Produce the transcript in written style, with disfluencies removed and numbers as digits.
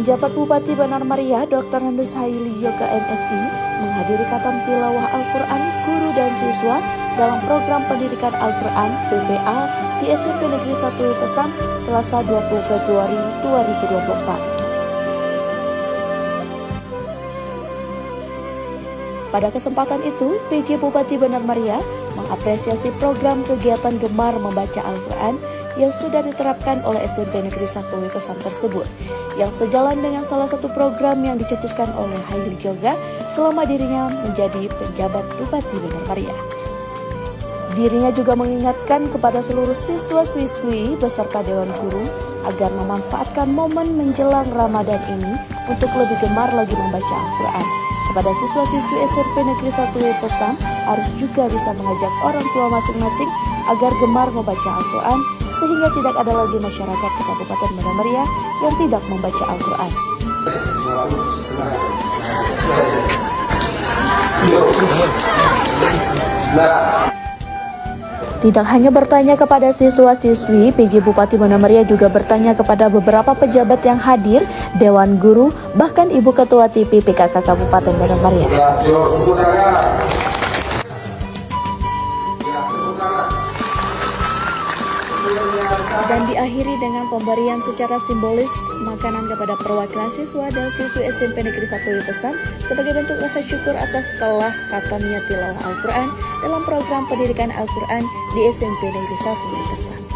Penjabat Bupati Benar Meriah Dr. Andes Haili Yoga MSI menghadiri khatam tilawah Al-Quran guru dan siswa dalam program pendidikan Al-Quran PPA di SMP Negeri 1 Pesang Selasa 20 Februari 2024. Pada kesempatan itu, PJ Bupati Benar Meriah mengapresiasi program kegiatan gemar membaca Al-Quran yang sudah diterapkan oleh SMP Negeri 1 Pesang tersebut, yang sejalan dengan salah satu program yang dicetuskan oleh Haili Yoga selama dirinya menjadi penjabat Bupati Benar Meriah. Dirinya juga mengingatkan kepada seluruh siswa-siswi beserta Dewan Guru agar memanfaatkan momen menjelang Ramadan ini untuk lebih gemar lagi membaca Al-Quran. Kepada siswa-siswi SMP Negeri 1 Pesang harus juga bisa mengajak orang tua masing-masing agar gemar membaca Al-Quran sehingga tidak ada lagi masyarakat di Kabupaten Benar Meriah yang tidak membaca Al-Quran. Tidak hanya bertanya kepada siswa-siswi, PJ Bupati Benar Meriah juga bertanya kepada beberapa pejabat yang hadir, Dewan Guru, bahkan Ibu Ketua TV PKK Kabupaten Benar Meriah. Dan diakhiri dengan pemberian secara simbolis makanan kepada perwakilan siswa dan siswi SMP Negeri 1 Pesang sebagai bentuk rasa syukur atas telah khatamnya tilawah Al-Quran dalam program pendidikan Al-Quran di SMP Negeri 1 Pesang.